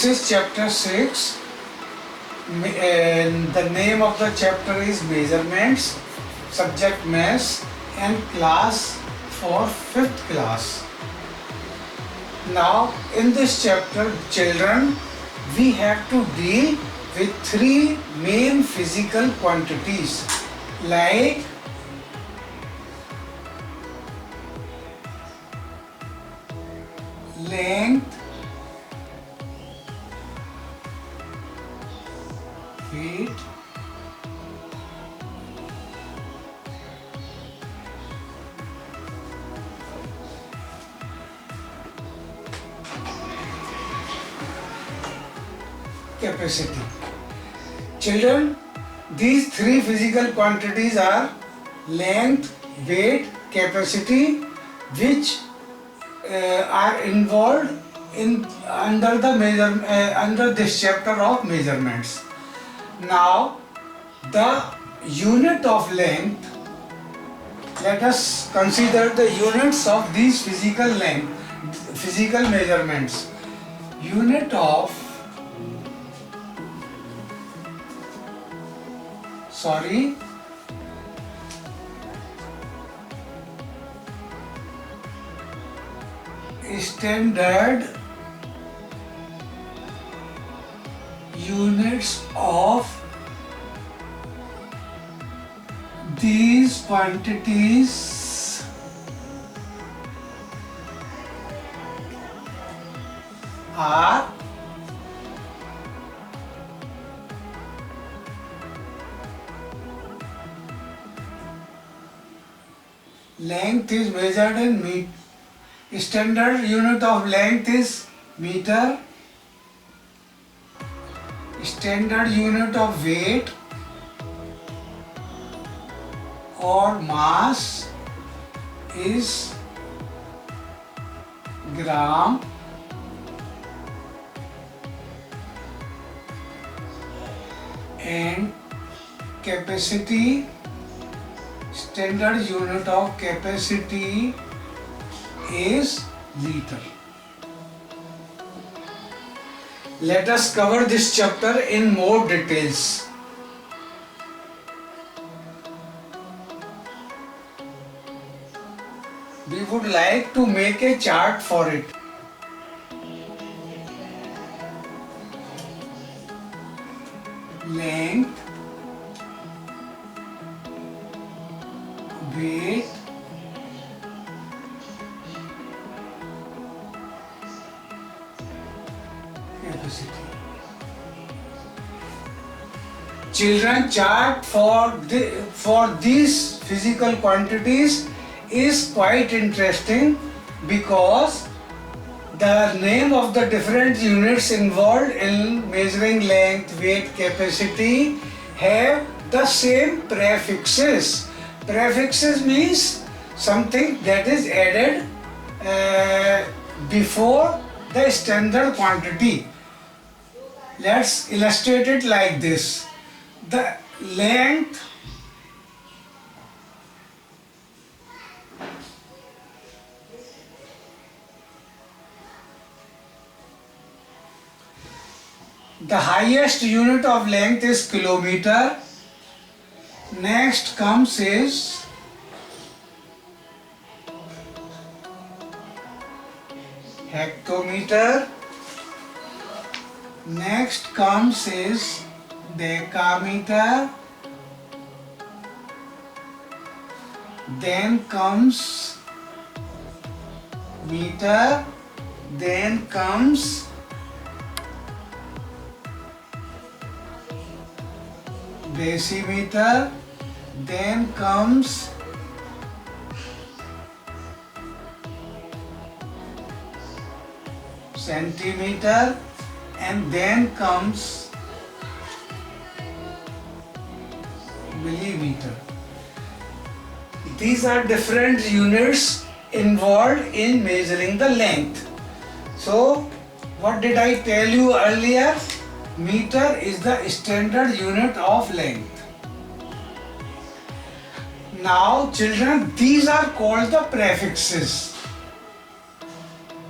is chapter 6. And the name of the chapter is Measurements, subject Mass, and class for 5th class. Now in this chapter, children, we have to deal with 3 main physical quantities like length, weight, capacity. Children, these 3 physical quantities are length, weight, capacity, which are involved in under this chapter of measurements. Now, the unit of length. Let us consider the units of these physical measurements. Unit of standard units of these quantities are length is measured in meter. Standard unit of length is meter. Standard unit of weight or mass is gram. And capacity, standard unit of capacity is liter. Let us cover this chapter in more details. We would like to make a chart for it. Length, weight, capacity. Children, chart for these physical quantities is quite interesting because the name of the different units involved in measuring length, weight, capacity have the same prefixes. Prefixes means something that is added before the standard quantity. Let's illustrate it like this. The length the highest unit of length is kilometer. Next comes is hectometer. Next comes is decameter. Then comes meter. Then comes decimeter. Then comes centimeter, and then comes millimeter. These are different units involved in measuring the length. So, what did I tell you earlier? Meter is the standard unit of length. Now, children, these are called the prefixes.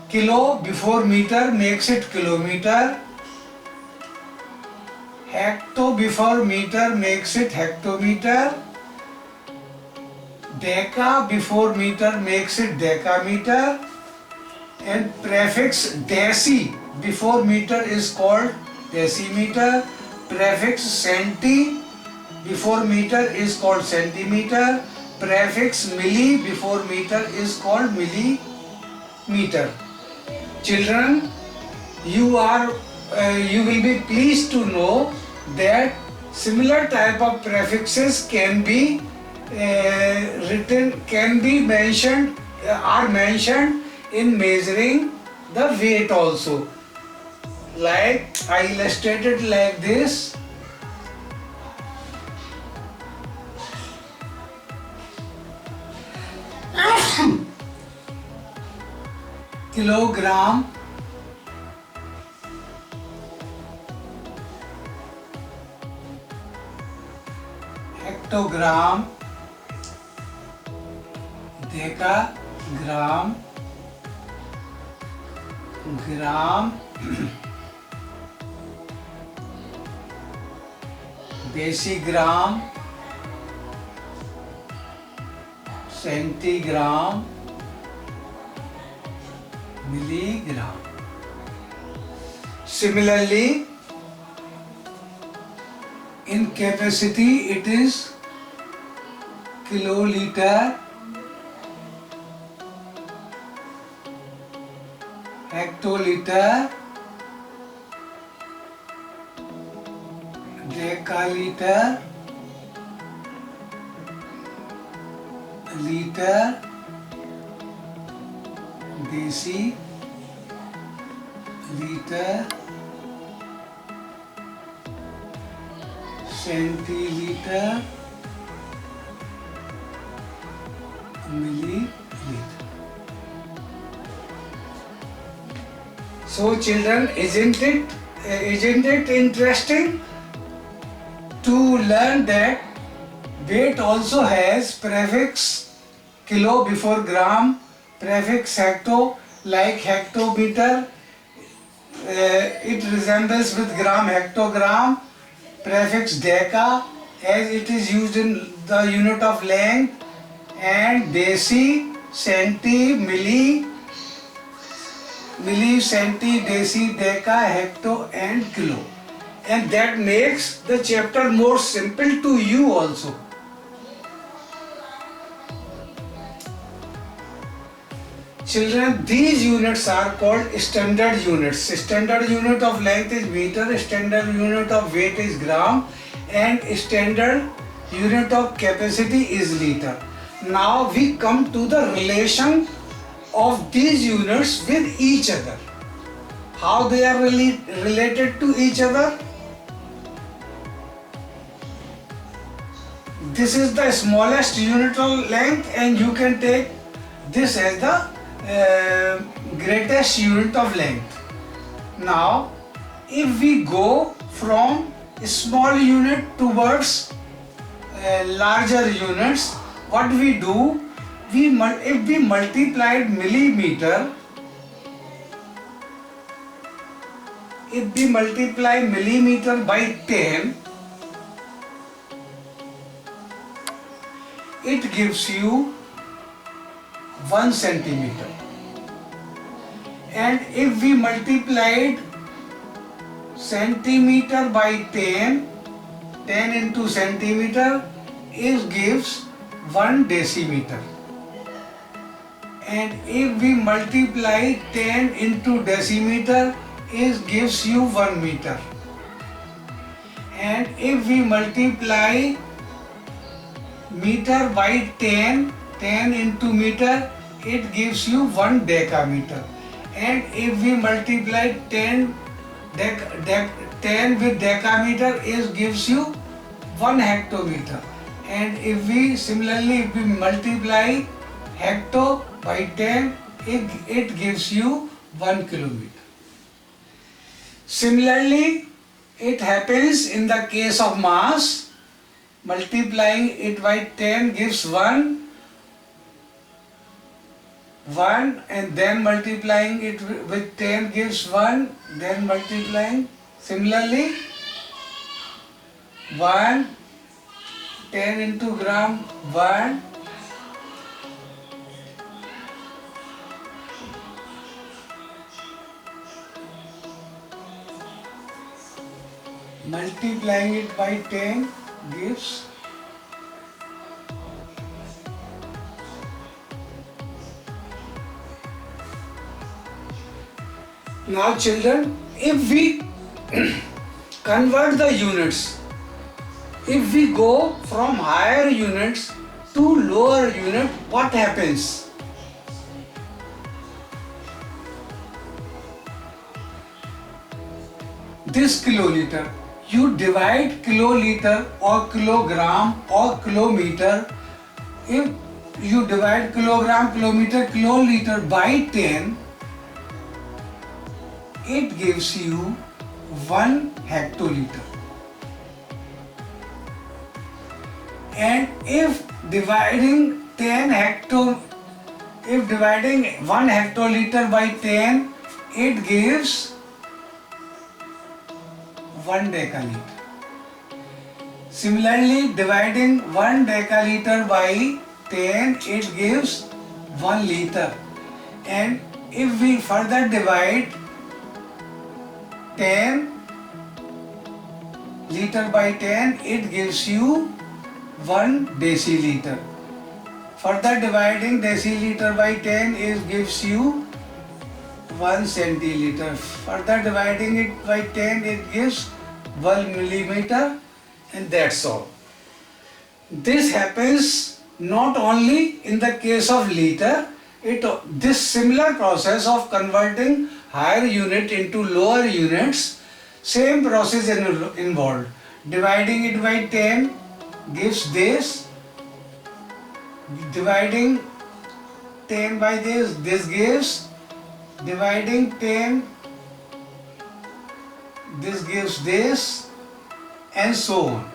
Kilo before meter makes it kilometer. Hecto before meter makes it hectometer. Deca before meter makes it decameter. And prefix deci before meter is called decimeter. Prefix centi before meter is called centimeter. Prefix milli before meter is called millimeter. Children, you will be pleased to know that similar type of prefixes can be mentioned in measuring the weight also. Like I illustrated like this. Kilogram, hectogram, decagram, gram, decigram, centigram, milligram. Similarly, in capacity it is kiloliter, hectoliter, decaliter, liter, deci, liter, centiliter, milliliter. So children, isn't it interesting to learn that weight also has prefix kilo before gram, prefix hecto like hectometer, it resembles with gram hectogram, prefix deca as it is used in the unit of length, and deci, centi, milli, centi, deci, deca, hecto and kilo. And that makes the chapter more simple to you also. Children, these units are called standard units. Standard unit of length is meter, standard unit of weight is gram, and standard unit of capacity is liter. Now we come to the relation of these units with each other. How they are related to each other? This is the smallest unit of length, and you can take this as the greatest unit of length. Now, if we go from small unit towards larger units, what we do? If we multiplied millimeter, if we multiply millimeter by 10, it gives you 1 centimeter. And if we multiplied centimeter by 10, 10 into centimeter, it gives 1 decimeter. And if we multiply 10 into decimeter, it gives you 1 meter. And if we multiply meter by 10, 10 into meter, it gives you 1 decameter. And if we multiply 10 with decameter, it gives you 1 hectometer. And if we multiply hecto by 10, it gives you 1 kilometer. Similarly, it happens in the case of mass. Multiplying it by 10 gives 1, and then multiplying it with 10 gives 1, then multiplying. Similarly, 1, 10 into gram, 1, multiplying it by 10 gives. Now children, if we convert the units, if we go from higher units to lower unit, what happens? This kiloliter, you divide kiloliter or kilogram or kilometer. If you divide kilogram, kilometer, kiloliter by 10, it gives you 1 hectoliter. And if dividing 1 hectoliter by 10, it gives 1 decaliter. Similarly, dividing 1 decaliter by 10, it gives 1 liter. And if we further divide 10 liter by 10, it gives you 1 deciliter. Further dividing deciliter by 10 gives you 1 centiliter. Further dividing it by 10, it gives 1 millimeter, and that's all. This happens not only in the case of liter, this similar process of converting higher unit into lower units, same process involved. Dividing it by 10 gives this, dividing 10 by this gives, dividing 10, this gives this, and so on.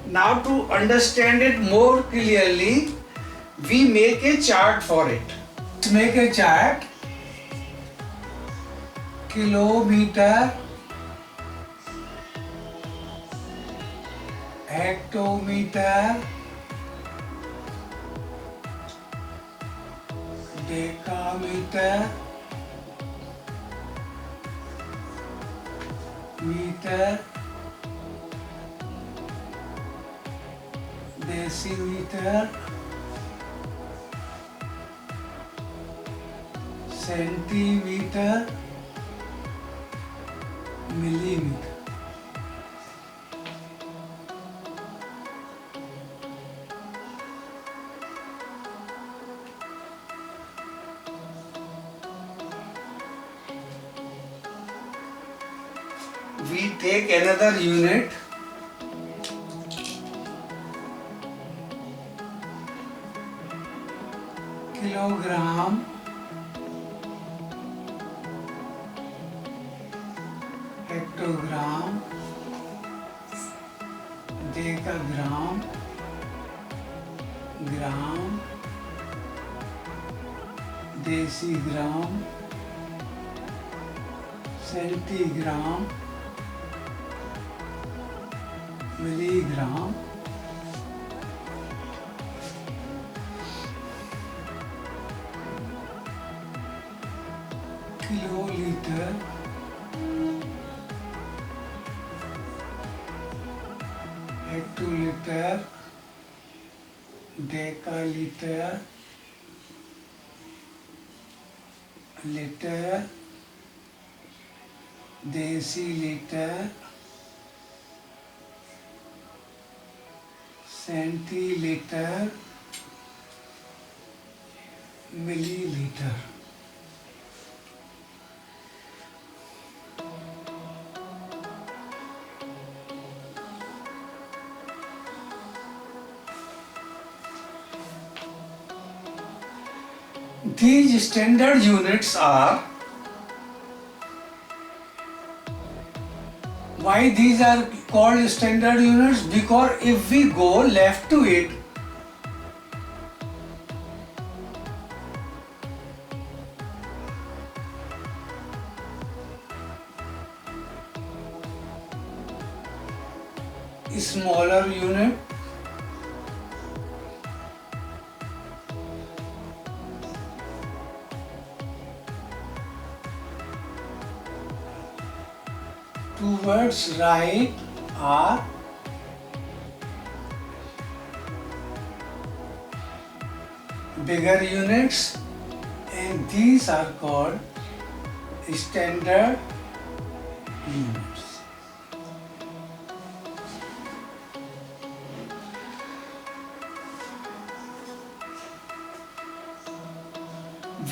Now to understand it more clearly, we make a chart for it. Let's make a chart. Kilometer, hectometer, decameter, meter, decimeter, centimeter, millimeter. We take another unit. Kilogram, hectogram, decagram, gram, decigram, centigram, milligram, kiloliter, hectoliter, decaliter, liter, deciliter, centiliter, milliliter. These standard units are, why these are called standard units? Because if we go left to it, smaller unit. Towards right are bigger units, and these are called standard units.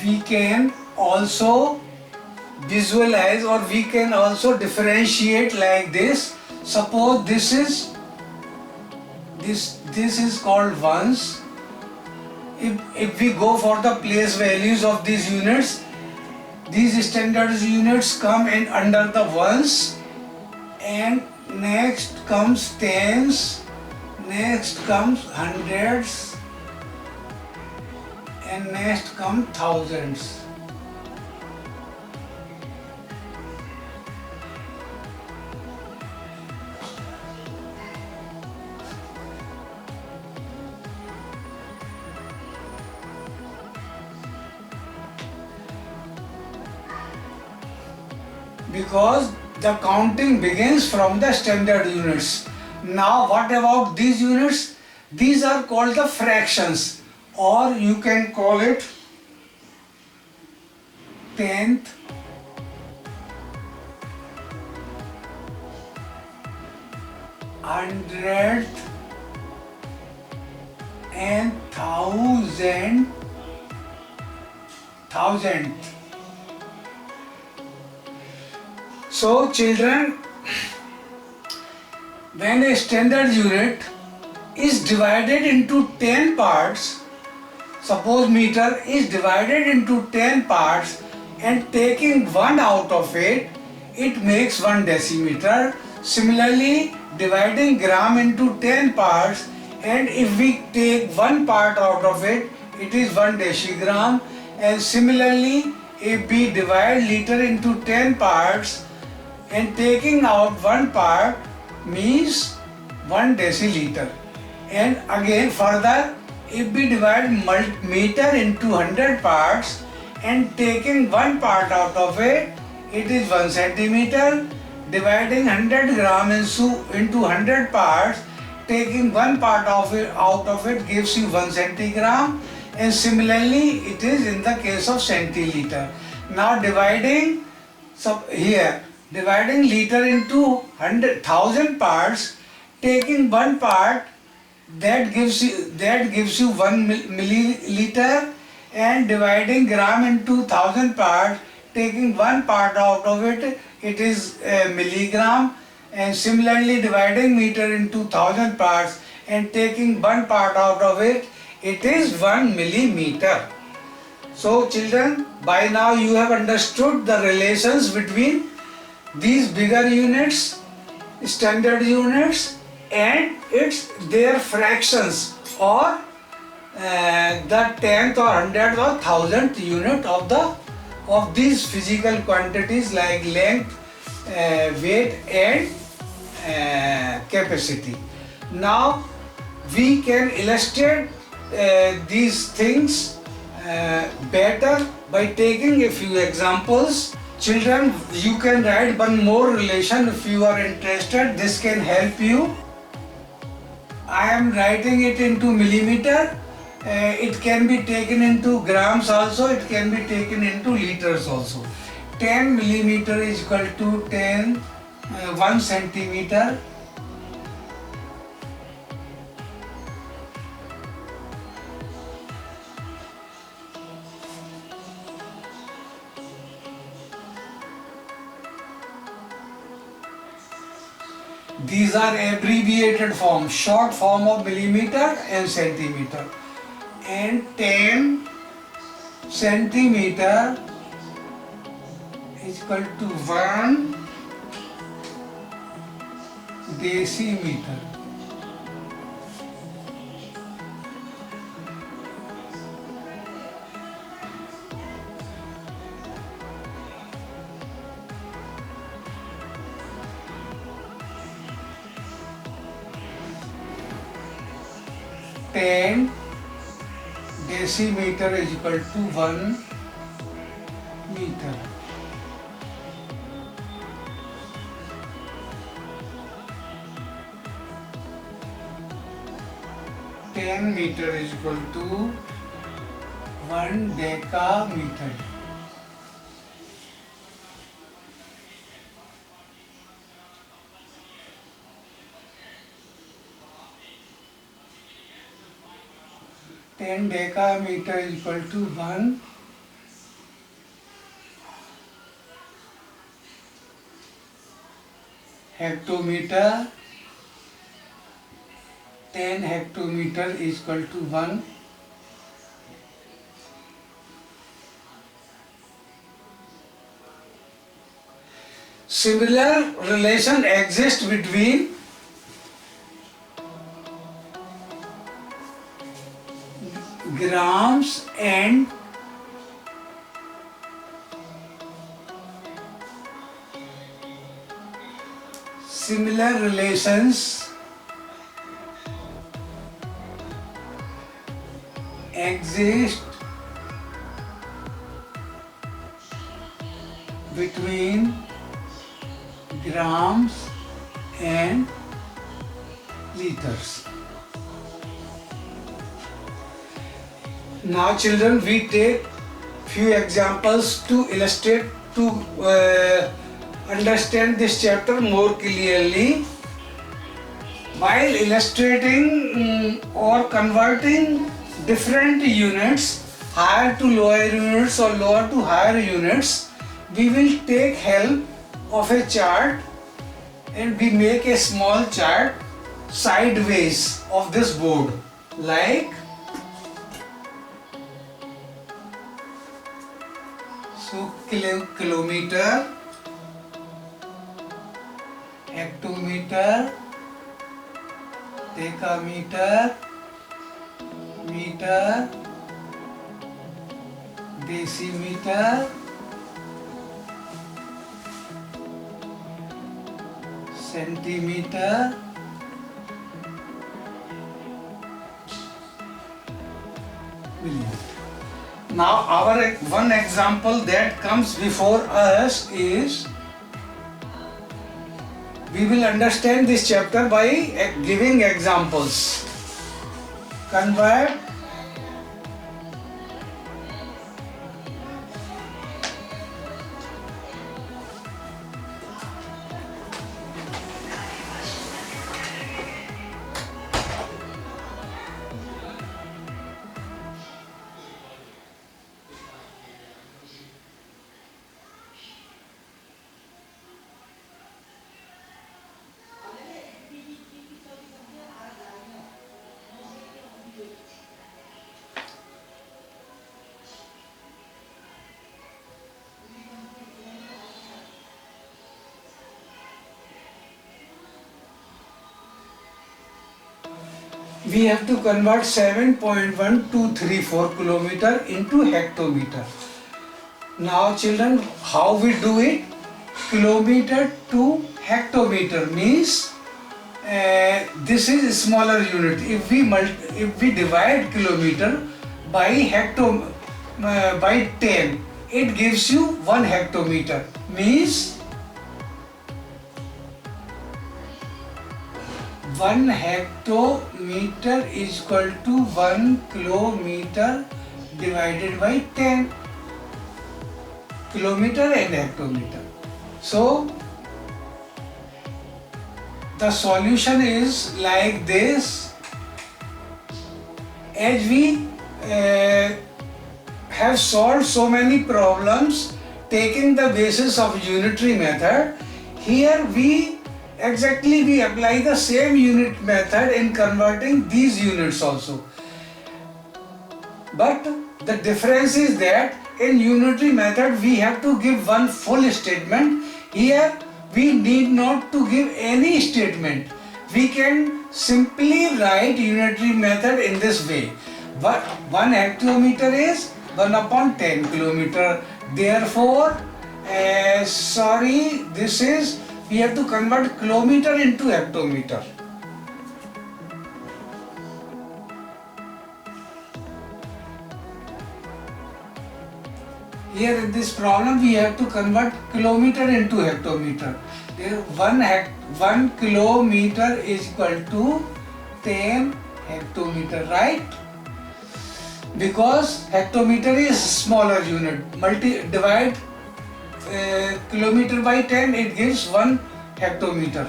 We can also visualize, or we can also differentiate like this. Suppose this is called ones. If we go for the place values of these units, these standard units come in under the ones, and next comes tens, next comes hundreds, and next come thousands. Because the counting begins from the standard units. Now what about these units? These are called the fractions, or you can call it tenth, hundredth, and thousandth. So children, when a standard unit is divided into 10 parts, suppose meter is divided into 10 parts, and taking one out of it, it makes 1 decimeter. Similarly, dividing gram into 10 parts, and if we take one part out of it, it is 1 decigram. And similarly, if we divide liter into 10 parts, and taking out one part means 1 deciliter. And again further, if we divide meter into 100 parts and taking one part out of it, it is 1 centimeter. Dividing 100 gram into 100 parts, taking one part of it out of it gives you 1 centigram. And similarly, it is in the case of centiliter. Now dividing liter into 100,000 parts, taking one part, that gives you 1 milliliter, and dividing gram into 1000 parts, taking one part out of it, it is a milligram. And similarly, dividing meter into 1000 parts and taking one part out of it, it is 1 millimeter. So children, by now you have understood the relations between these bigger units, standard units, and their fractions, or the 10th or 100th or 1000th unit of these physical quantities like length, weight, and capacity. Now we can illustrate these things better by taking a few examples. Children, you can write one more relation if you are interested. This can help you. I am writing it into millimeter. It can be taken into grams also. It can be taken into liters also. 10 millimeter is equal to 1 centimeter. These are abbreviated form, short form of millimeter and centimeter. And 10 centimeter is equal to 1 decimeter. 10 decimeter is equal to 1 meter. Ten meter is equal to 1 decameter. Ten decameter is equal to 1 hectometer. 10 hectometer is equal to 1 similar relation exists between grams and similar relations exist between grams and liters. Now children, we take few examples to illustrate, to understand this chapter more clearly. While illustrating or converting different units, higher to lower units or lower to higher units, we will take help of a chart, and we make a small chart sideways of this board, like so kilometer, hectometer, decameter, meter, decimeter, centimeter, millimeter. Now our one example that comes before us is, we will understand this chapter by giving examples. Convert we have to convert 7.1234 kilometer into hectometer. Now children, how we do it? Kilometer to hectometer means this is a smaller unit. If we divide kilometer by by 10, it gives you 1 hectometer. Means 1 hectometer is equal to 1 kilometer divided by 10. Kilometer and hectometer. So the solution is like this. As we have solved so many problems taking the basis of unitary method, here we apply the same unit method in converting these units also. But the difference is that in unitary method we have to give one full statement. Here we need not to give any statement. We can simply write unitary method in this way. But 1 hectometer is 1 upon 10 kilometer. Therefore, we have to convert kilometer into hectometer. Here in this problem we have to convert kilometer into hectometer. There 1 kilometer is equal to 10 hectometer, right? Because hectometer is smaller unit. Divide kilometer by 10, it gives 1 hectometer,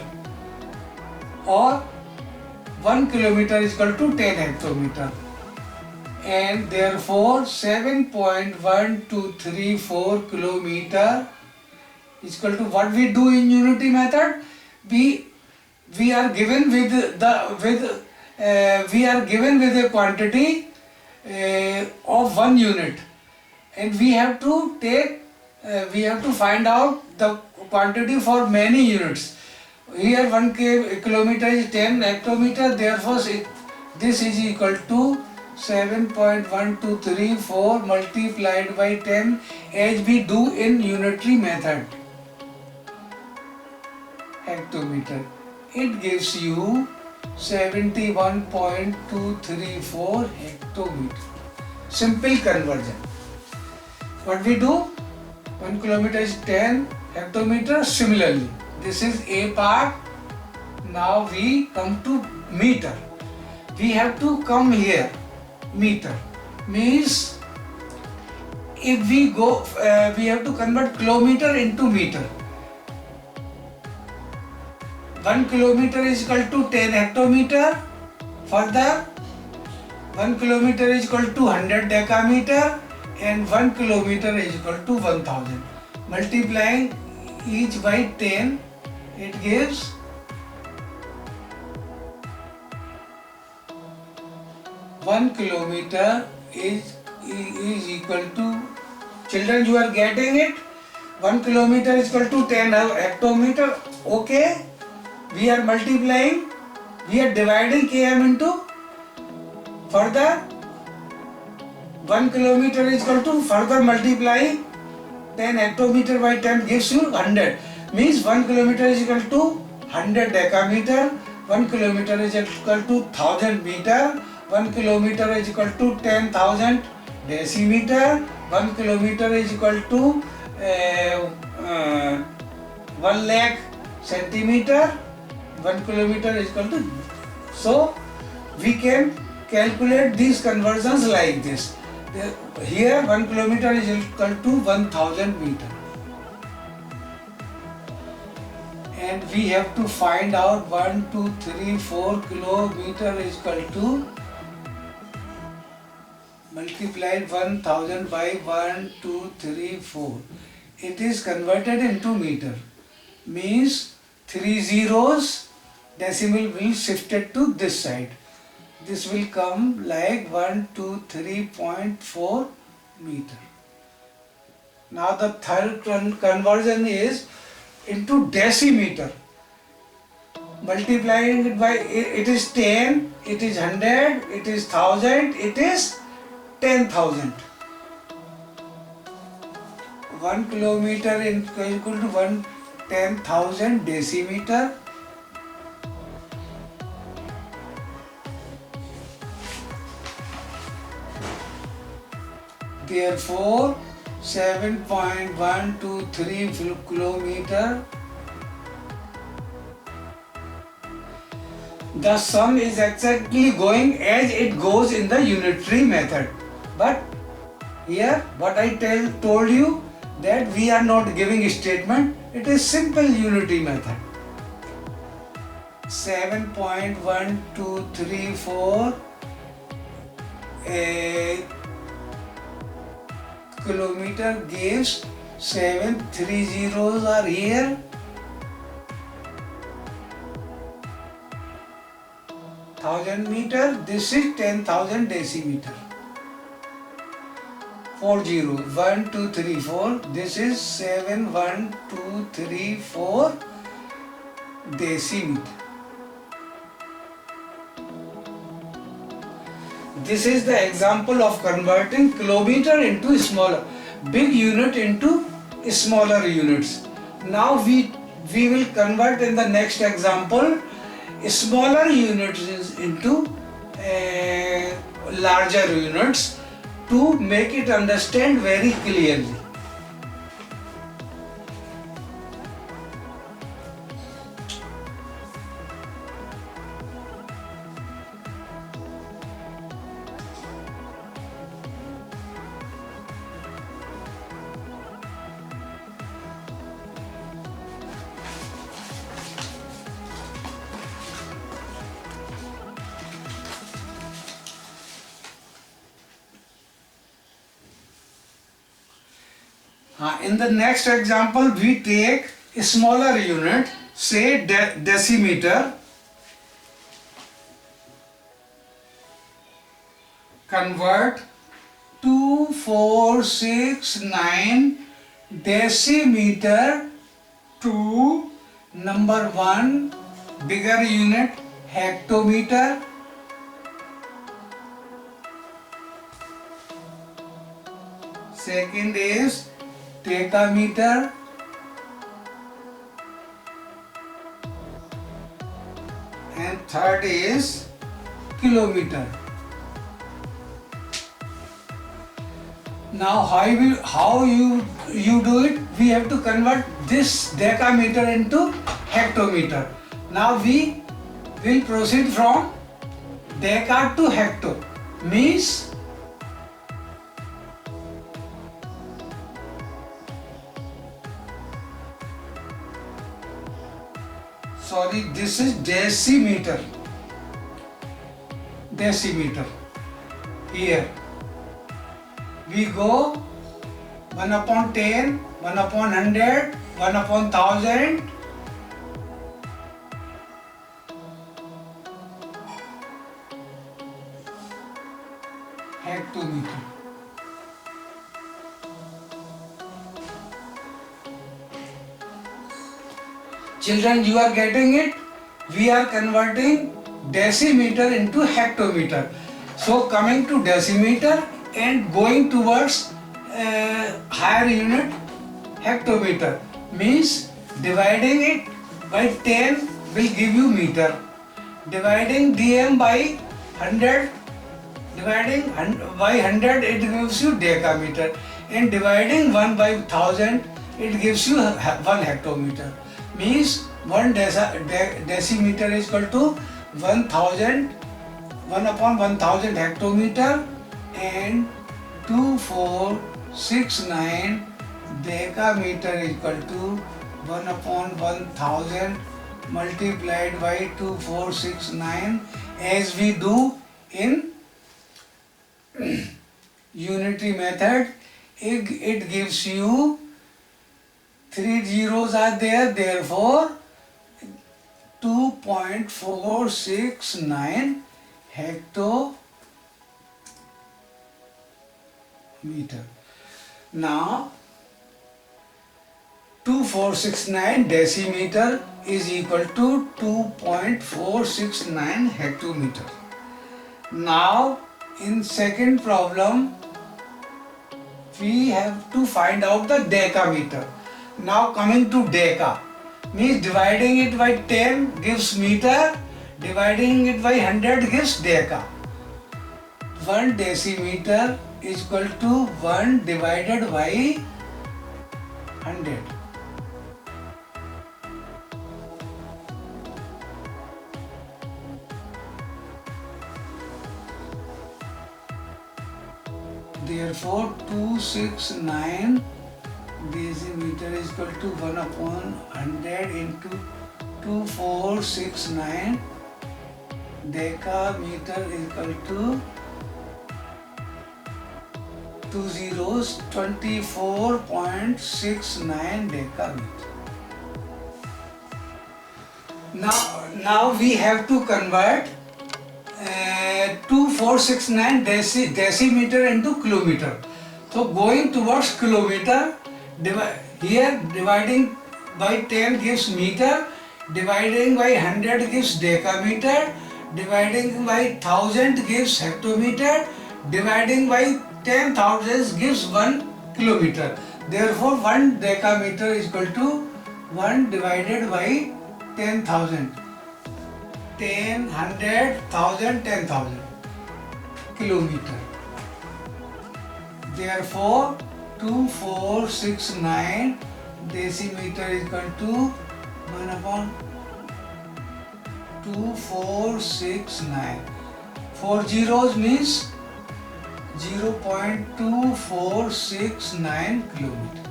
or 1 kilometer is equal to 10 hectometer, and therefore 7.1234 kilometer is equal to what we do in unity method. We are given with a quantity of 1 unit, and we have to find out the quantity for many units. Here 1 kilometer is 10 hectometer, therefore this is equal to 7.1234 multiplied by 10, as we do in unitary method, hectometer. It gives you 71.234 hectometer. Simple conversion. What we do? 1 kilometer is 10 hectometer. Similarly, this is A part. Now we come to meter. We have to come here. Meter means if we go, we have to convert kilometer into meter. 1 kilometer is equal to 10 hectometer. Further, 1 kilometer is equal to 100 decameter, and 1 kilometer is equal to 1000. Multiplying each by 10, it gives 1 kilometer is equal to, children, you are getting it? 1 kilometer is equal to 10 hectometer. Okay, we are multiplying, we are dividing km into, further 1 kilometer is equal to, further multiplying 10 hectometer by 10 gives you 100. Means 1 kilometer is equal to 100 decameter, 1 kilometer is equal to 1000 meter, 1 kilometer is equal to 10,000 decimeter, 1 kilometer is equal to 1 lakh centimeter, 1 kilometer is equal to. So we can calculate these conversions like this. Here 1 kilometer is equal to 1000 meter, and we have to find out 1, 2, 3, 4 kilometer is equal to, multiplied 1000 by 1, 2, 3, 4. It is converted into meter. Means 3 zeros, decimal will shifted to this side. This will come like 123.4 meter. Now the third conversion is into decimeter. Multiplying it by, it is 10, it is 100, it is 1000, it is 10,000. 1 kilometer is equal to 10,000 decimeter. Therefore, 7.123 kilometer. The sum is exactly going as it goes in the unitary method. But here, what I told you, that we are not giving statement. It is simple unity method. 7.1234 kilometer gives 7, 3 zeros are here. 1000 meter, this is 10,000 decimeter. 4 zeros, 1, 2, 3, 4, this is 7, 1, 2, 3, 4 decimeter. This is the example of converting kilometer into smaller, big unit into smaller units. Now we will convert in the next example smaller units into larger units to make it understand very clearly. In the next example, we take a smaller unit, say decimeter. Convert 2469 decimeter to number 1 bigger unit, hectometer. Second is decameter. And third is kilometer. Now how you do it? We have to convert this decameter into hectometer. Now we will proceed from deca to hecto. Means this is decimeter. Here we go 1 upon 10, 1 upon 100, 1 upon 1000. Hectometer. Children, you are getting it? We are converting decimeter into hectometer. So coming to decimeter and going towards higher unit, hectometer, means dividing it by 10 will give you meter. Dividing dm by 100, dividing by 100 it gives you decameter, and dividing 1 by 1000 it gives you 1 hectometer. Means 1 decimeter is equal to 1000, 1 upon 1000 hectometer, and 2469 decameter is equal to 1 upon 1000 multiplied by 2469, as we do in unitary method. It gives you 3 zeros are there, therefore 2.469 hectometer. Now 2469 decimeter is equal to 2.469 hectometer. Now in second problem we have to find out the decameter. Now coming to deca, means dividing it by 10 gives meter, dividing it by 100 gives deca. 1 decimeter is equal to 1 divided by 100. Therefore 269 decimeter is equal to 1 upon 100 into 2469 decameter is equal to 2 zeros, 24.69 decameter. Now we have to convert 2469 decimeter into kilometer. So going towards kilometer, here dividing by 10 gives meter, dividing by 100 gives decameter, dividing by 1000 gives hectometer, dividing by 10,000 gives 1 kilometer. Therefore 1 decameter is equal to 1 divided by 10,000. 10, 100, 1000, 10,000 kilometer. Therefore 2469 decimeter is equal to 1 upon 2469. 4 zeros means 0.2469 kilometer.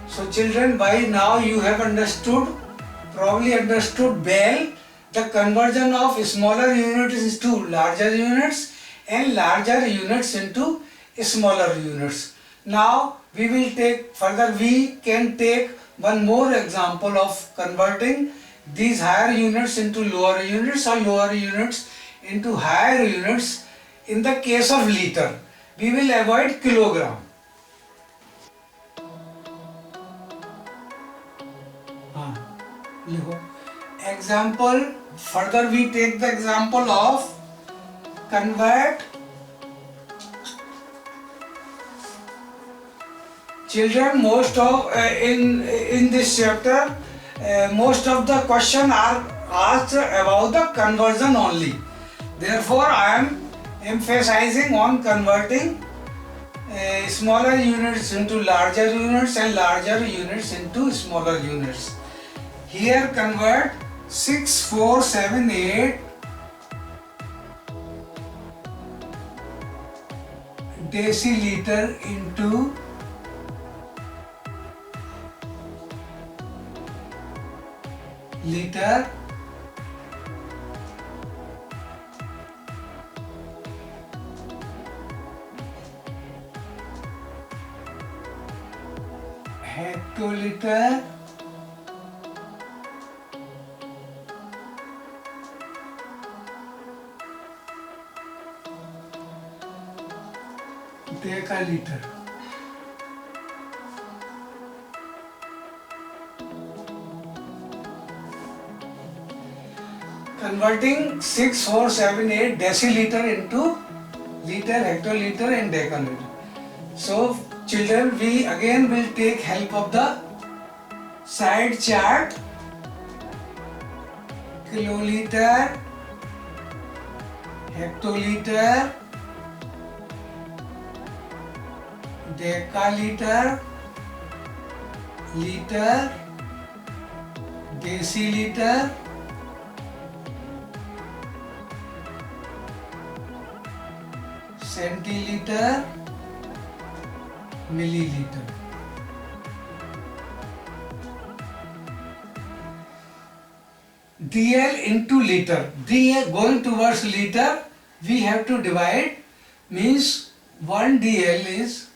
So children, by now you have probably understood well the conversion of smaller units into larger units and larger units into smaller units. Now we will take further, we can take one more example of converting these higher units into lower units or lower units into higher units. In the case of liter, we will avoid kilogram. Example, further we take the example of convert. Children, most of in this chapter, most of the question are asked about the conversion only. Therefore, I am emphasizing on converting smaller units into larger units and larger units into smaller units. Here convert 6478 deciliter into liter. Hectoliter. Decaliter. Converting 6478 deciliter into liter, hectoliter and decaliter. So children, we again will take help of the side chart. Kiloliter, hectoliter, decaliter, liter, deciliter, centiliter, milliliter. DL into liter. DL going towards liter, we have to divide, means 1 DL is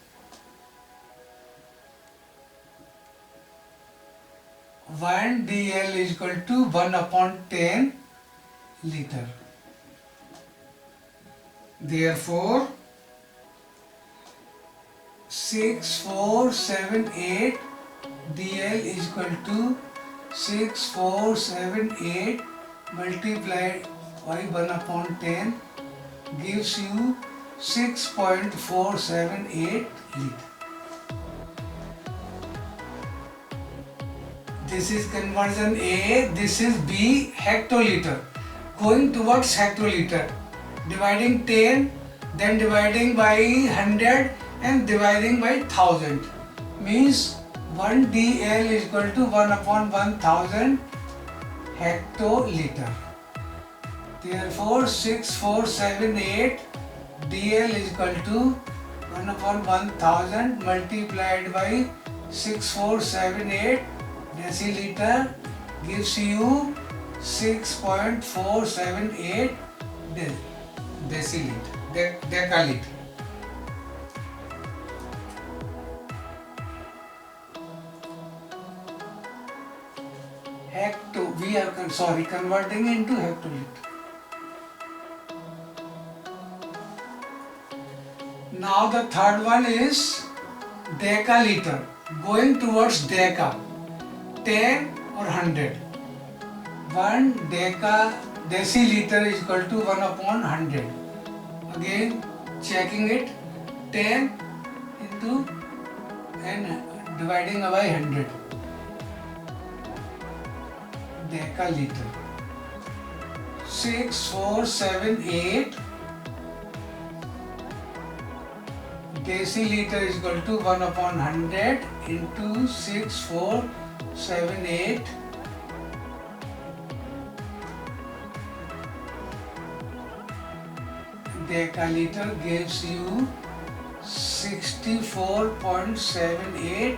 1 DL is equal to 1 upon 10 liter. Therefore, 6478 DL is equal to 6478 multiplied by 1 upon 10 gives you 6.478 liter. This is conversion A, this is B, hectoliter. Going towards hectoliter, dividing 10, then dividing by 100 and dividing by 1000, means 1 DL is equal to 1 upon 1000 hectoliter. Therefore 6478 DL is equal to 1 upon 1000 multiplied by 6478 deciliter gives you 6.478 decaliter. We are converting into hectoliter. Now the third one is decaliter, going towards deca, 10 or 100. 1 deciliter is equal to 1 upon 100. Again checking it, 10 into and dividing by 100. Decaliter. 6478 deciliter is equal to 1 upon 100 into 6478 decaliter gives you 64.78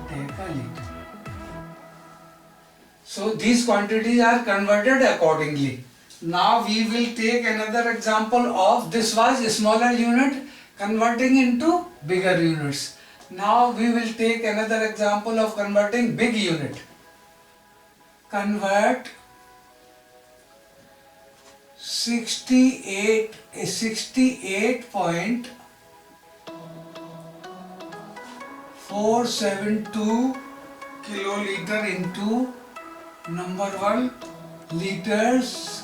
decaliter. So these quantities are converted accordingly. Now we will take another example of, this was a smaller unit, converting into bigger units. Now we will take another example of converting big unit. Convert 68.472 kiloliter into number 1 liters,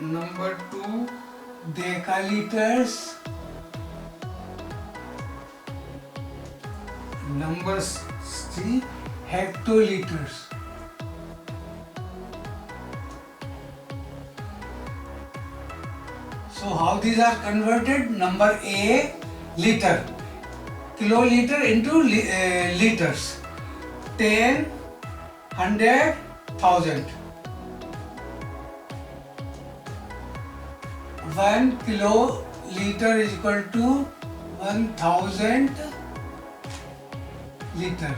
number 2 decaliters, number 3 hectoliters. So how these are converted? Number A, liter, kiloliter into liters, 10, 100, 1000. 1 kiloliter is equal to 1000 liter.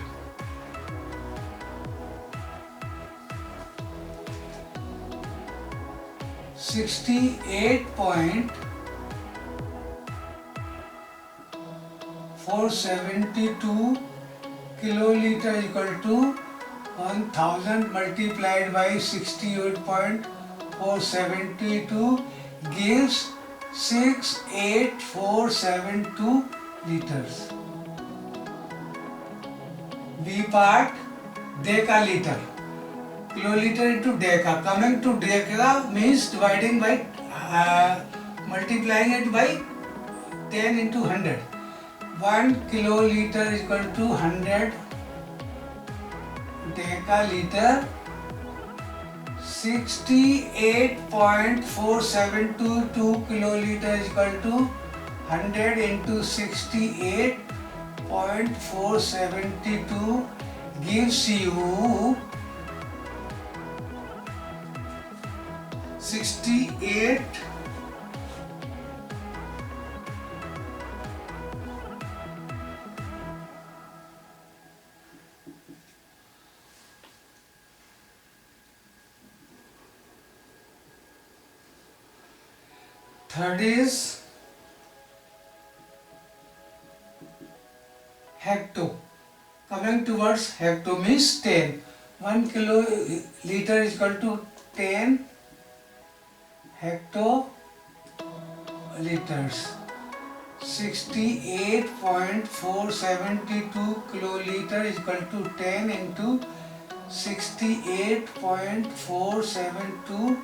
$68.472 kiloliter is equal to 1000 multiplied by 68.472 gives 68472 liters. B part, decaliter. Kiloliter into deca. Coming to deca means dividing by, multiplying it by 10 into 100. 1 kiloliter is equal to 100 decaliter. 68.472 kiloliter is equal to 100 into 68.472 gives you 68 third is hecto. Coming towards hecto means 10. 1 kiloliter is equal to 10 hectoliters. 68.472 kiloliter is equal to 10 into 68.472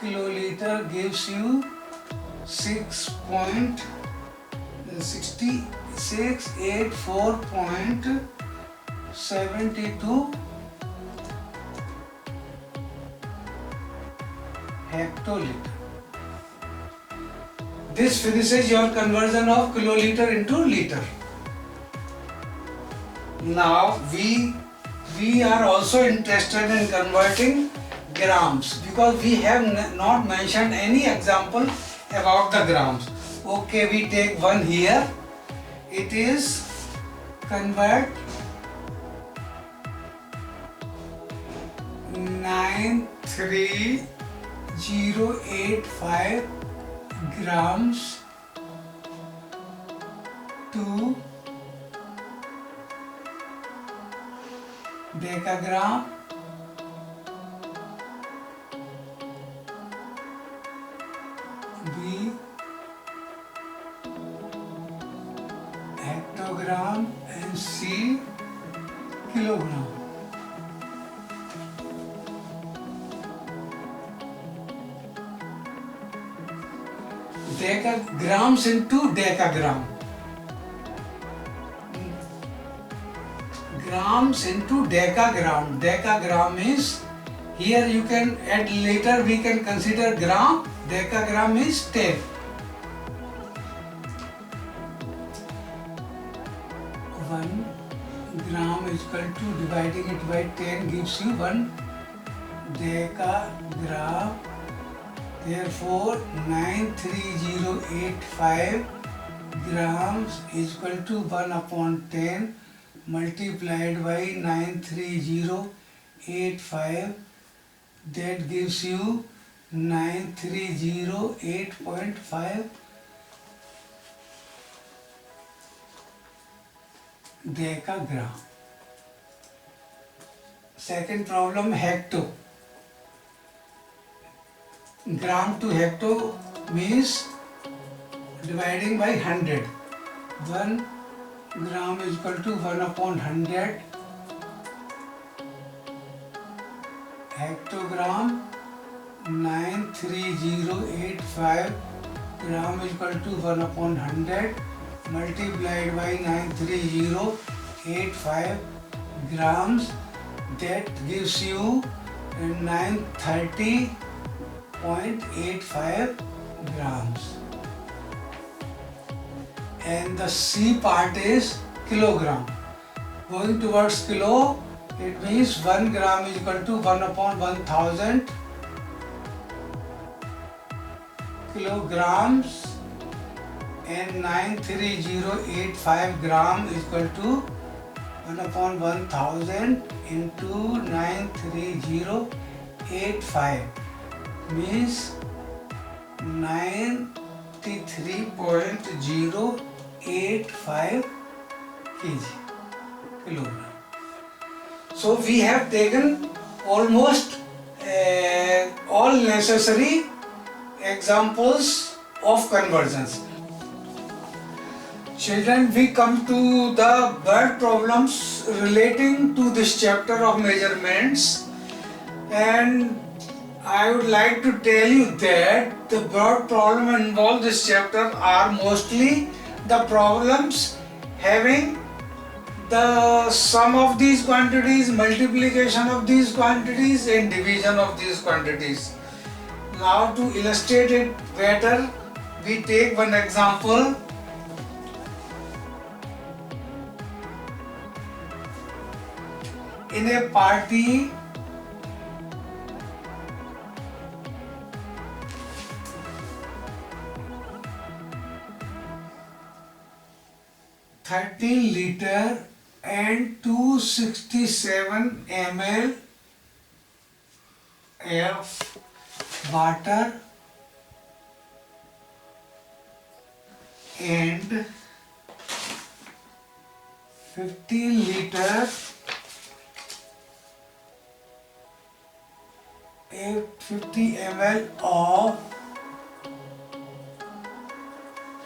kiloliter gives you 6.684.72 hectoliter. This finishes your conversion of kiloliter into liter. Now we are also interested in converting grams because we have not mentioned any example about the grams. Okay, we take one here. It is convert 93085 grams to decagram. B hectogram and C kilogram. Grams into decagram. Grams into decagram. Decagram is, here you can add later we can consider gram. Decagram is 10. 1 gram is equal to, dividing it by 10 gives you 1 decagram. Therefore 93085 grams is equal to 1 upon 10 multiplied by 93085, that gives you 9308.5 decagram. Second problem, hecto. Gram to hecto means dividing by 100. 1 gram is equal to 1 upon 100 hectogram. 93085 gram is equal to 1 upon 100 multiplied by 93085 grams. That gives you 930.85 grams. And the C part is kilogram. Going towards kilo, it means 1 gram is equal to 1 upon 1000 kilograms, and 93085 gram is equal to 1 upon 1000 into 93085 means 93.085 kg kilogram. So we have taken almost all necessary examples of conversions. Children, we come to the bird problems relating to this chapter of measurements, and I would like to tell you that the bird problem involved in this chapter are mostly the problems having the sum of these quantities, multiplication of these quantities and division of these quantities. Now to illustrate it better, we take one example. In a party, (30 liter and 267 ml of water and 15 liter 50 ml of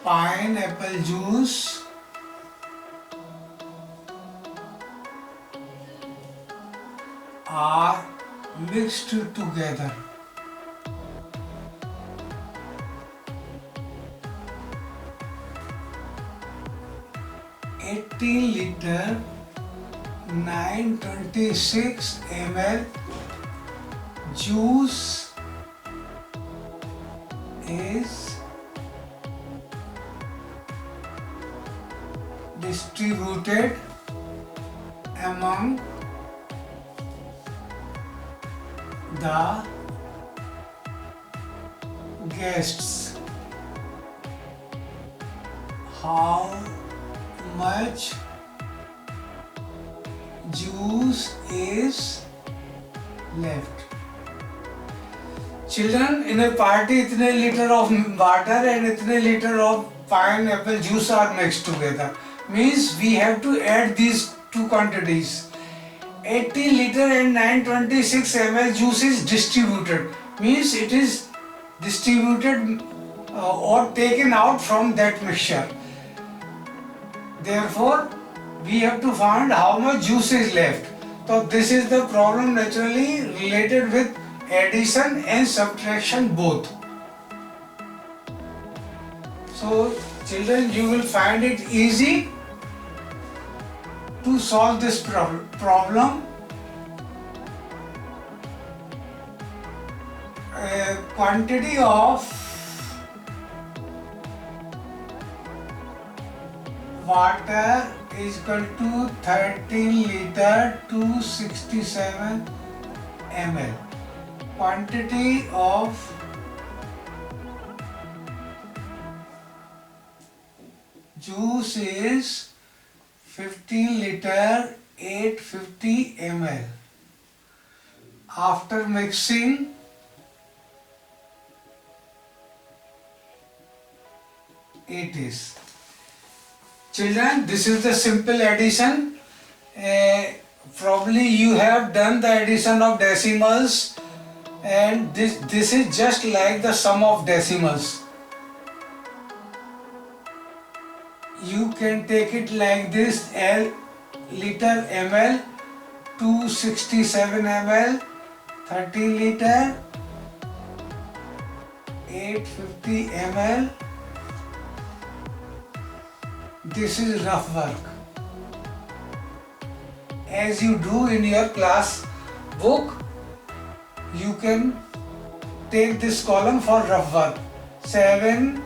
pineapple juice are mixed together. (80 liter 926 ml juice is distributed among the guests. How much juice is left? Children, in a party, इतने liter of water and इतने liter of pineapple juice are mixed together. Means we have to add these two quantities. 80 liter and 926 ml juice is distributed. Means it is distributed or taken out from that mixture. Therefore, we have to find how much juice is left. So this is the problem naturally related with addition and subtraction both. So children, you will find it easy to solve this problem. Quantity of water is equal to 13 liter 267 ml. Quantity of juice is 15 liter 850 ml. After mixing it is. Children, this is the simple addition. Probably you have done the addition of decimals, and this is just like the sum of decimals. You can take it like this: L liter ml, 267 ml, 30 liter, 850 ml. This is rough work. As you do in your class book, you can take this column for rough work. 7,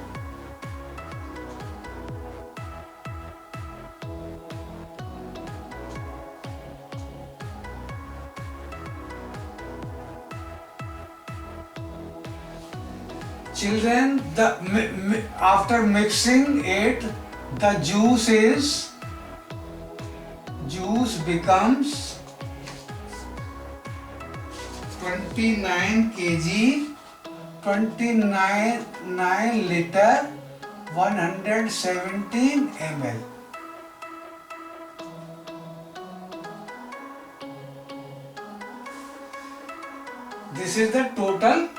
children, after mixing it, the juice becomes 29 kg, 29 liter, 117 ml. This is the total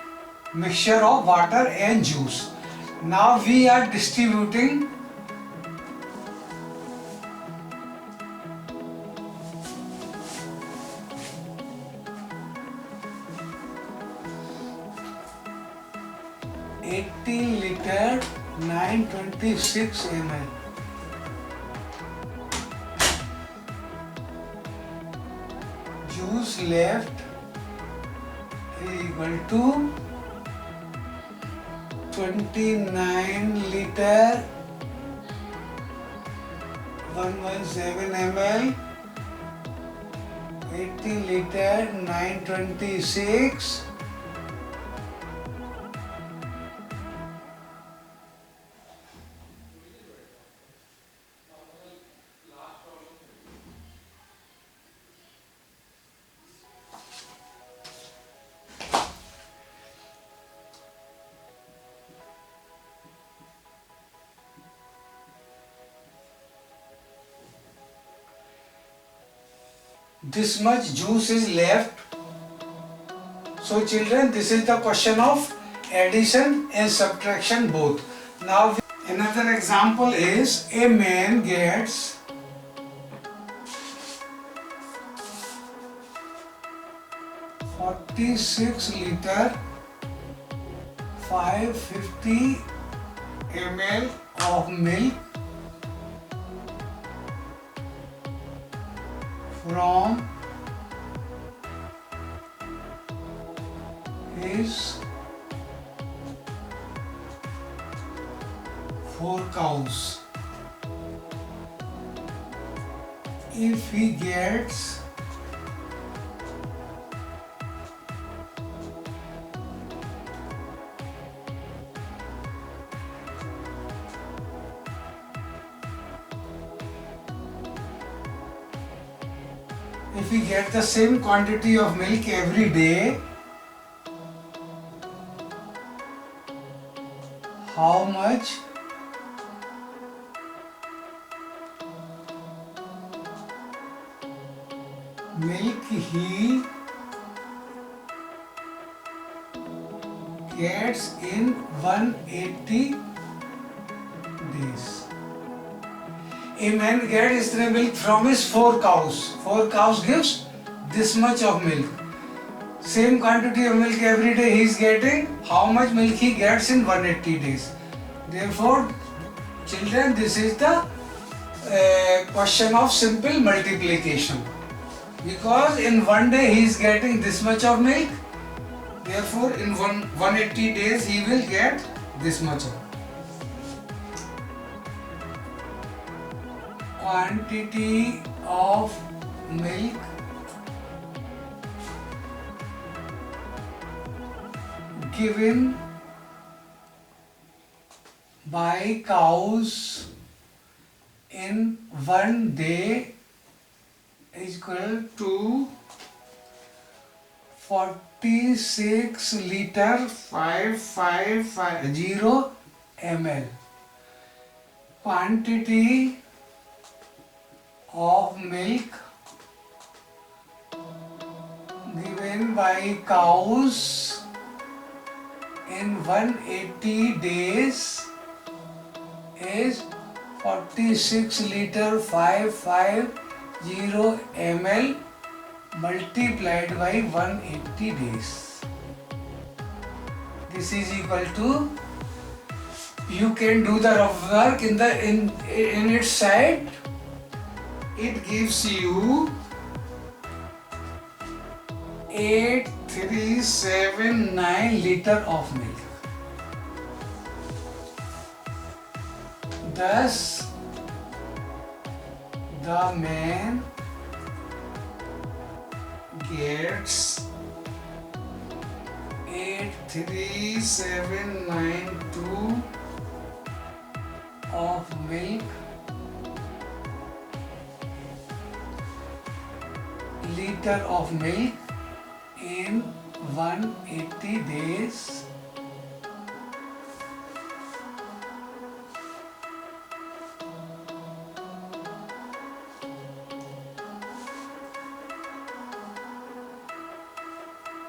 mixture of water and juice. Now we are distributing liter 926 ml. Juice left is equal to 29 liter 117 ml, 80 liter 926. This much juice is left. So children, this is the question of addition and subtraction both. Now another example is a man gets 46 liter 550 ml of milk from his 4 cows. If he gets the same quantity of milk every day, how much milk he gets in 180 days? A man gets the milk from his 4 cows. 4 cows gives this much of milk. Same quantity of milk every day he is getting. How much milk he gets in 180 days? Therefore, children, this is the question of simple multiplication. Because in one day he is getting this much of milk. Therefore, in 180 days he will get this much of quantity of milk given by cows in one day is equal to 46 liter 5550 ml. quantity of milk given by cows in 180 days is 46 liter 550 ml multiplied by 180 days. This is equal to, you can do the rough work in its side. It gives you 8379 liter of milk. Thus, the man gets 83792 of milk liter of milk in 180 days.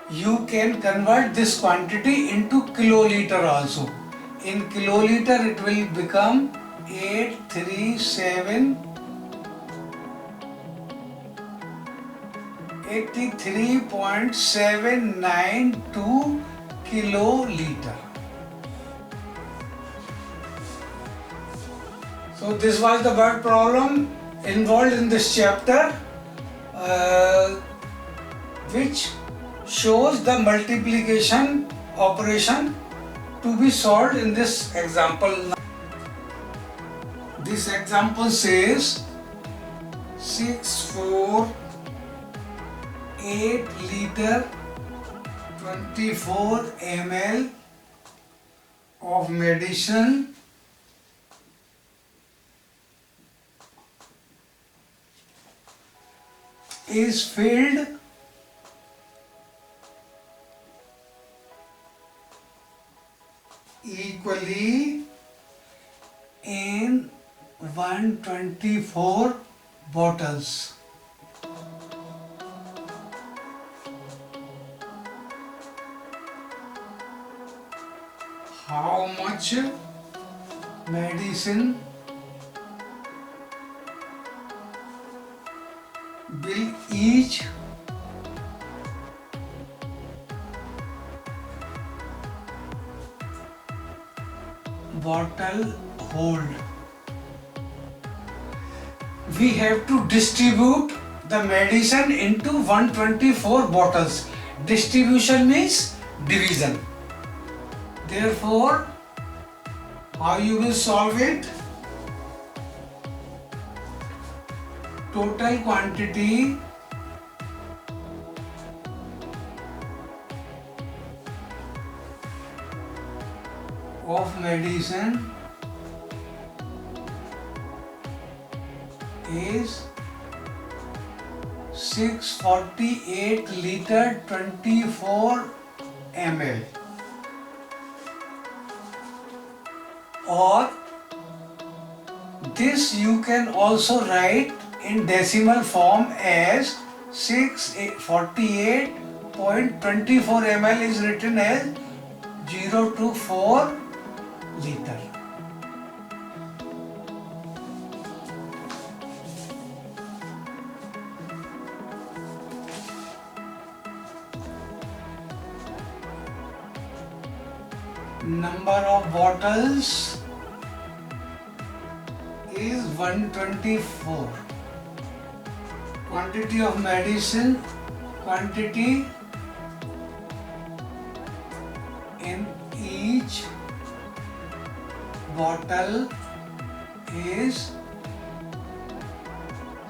You can convert this quantity into kiloliter also. In kiloliter it will become 83.792 kiloliter. So this was the word problem involved in this chapter, which shows the multiplication operation to be solved in this example. This example says 648 liter 24 ml of medicine is filled equally in 124 bottles. How much medicine will each bottle hold? We have to distribute the medicine into 124 bottles. Distribution means division. Therefore, how you will solve it? Total quantity of medicine is 648 liter 24 ml, or this you can also write in decimal form as 648.24 ml is written as 024 liter. Number of bottles is 124. Quantity of medicine, quantity in each bottle is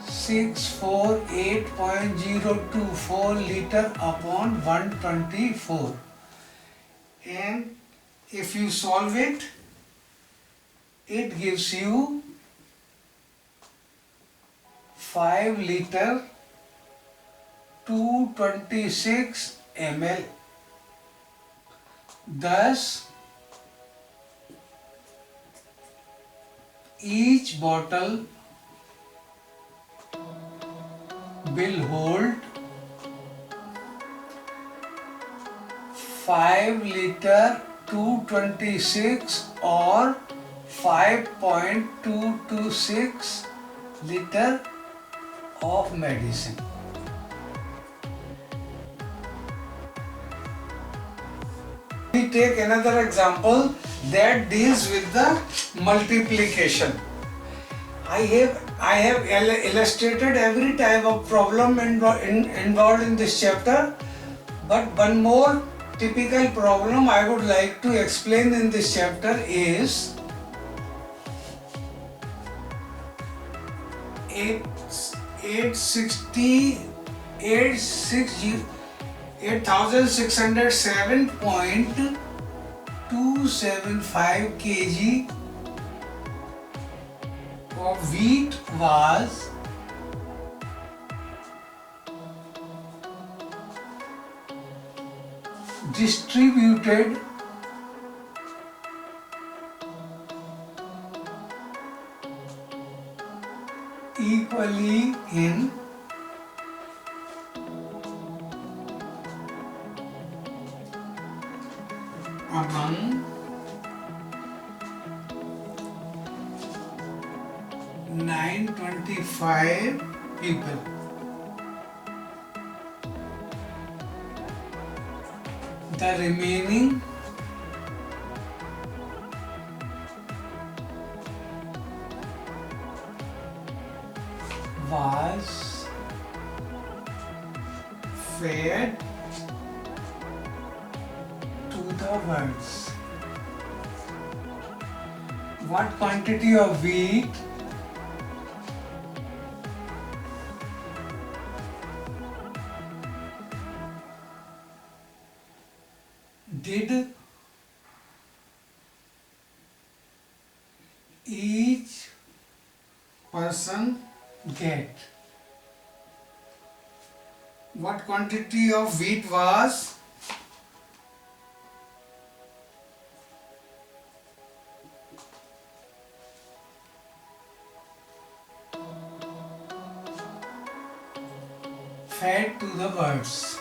648.024 liter upon 124, and if you solve it, it gives you 5 liter 226 ml. Thus, each bottle will hold 5 liter 226 or 5.226 liter of medicine. We take another example that deals with the multiplication. I have illustrated every type of problem involved in this chapter, but one more typical problem I would like to explain in this chapter is 8607.275 kg of wheat was distributed equally in among 925 people. The remaining was fed to the birds. What quantity of wheat did each person get? What quantity of wheat was fed to the birds?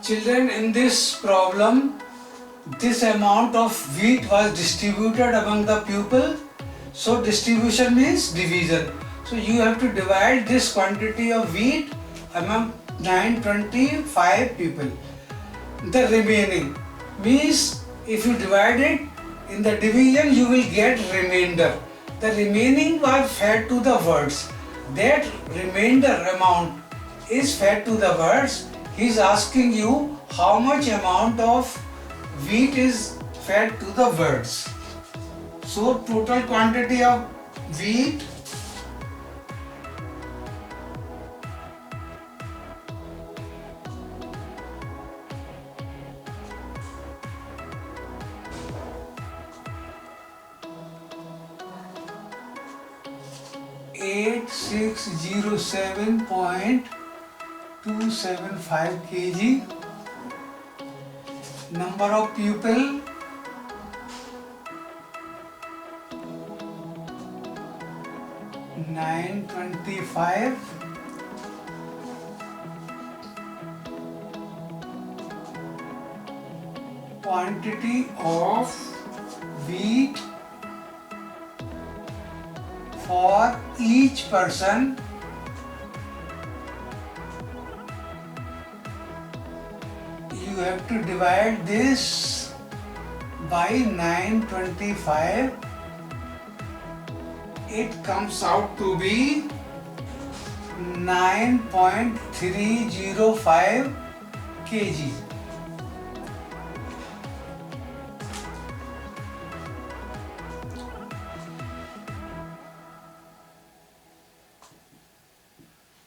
Children, in this problem, this amount of wheat was distributed among the pupil. So distribution means division. So you have to divide this quantity of wheat among 925 people. The remaining means if you divide it in the division, you will get remainder. The remaining was fed to the birds. That remainder amount is fed to the birds. He is asking you how much amount of wheat is fed to the birds. So total quantity of wheat (8607.275 kg). Number of pupil 925. Quantity of wheat for each person you have to divide this by 925. It comes out to be 9.305 kg.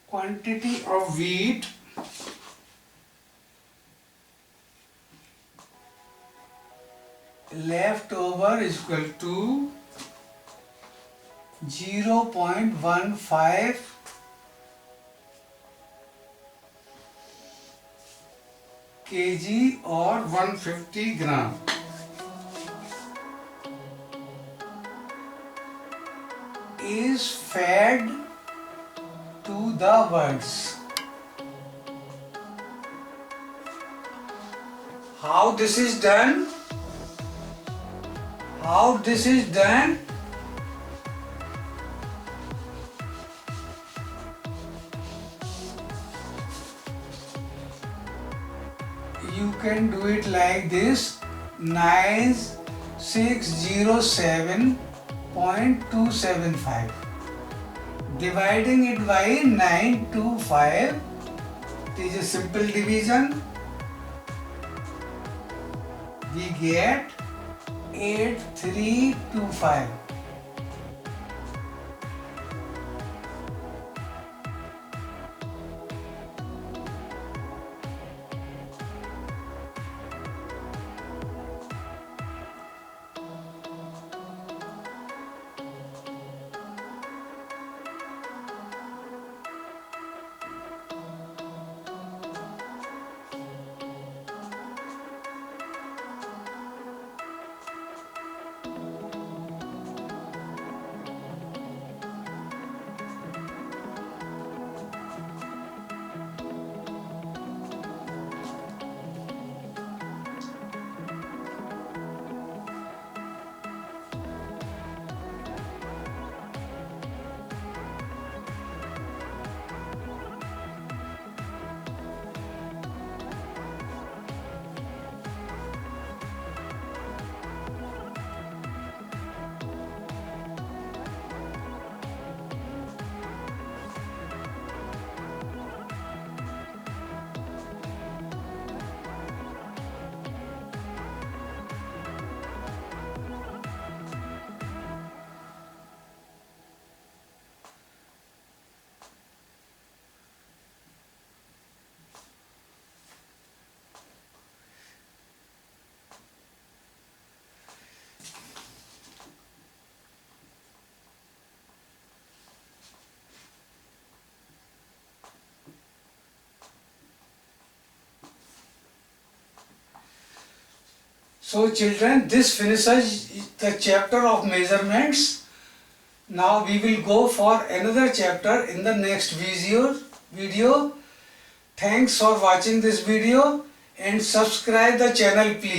Quantity of wheat left over is equal to 0.15 . 0.15 kg or 150 gram is fed to the birds. How this is done? How this is done? You can do it like this: 9607.275. Dividing it by 925, it is a simple division. We get 8325. So children, this finishes the chapter of measurements. Now we will go for another chapter in the next video. Thanks for watching this video and subscribe the channel please.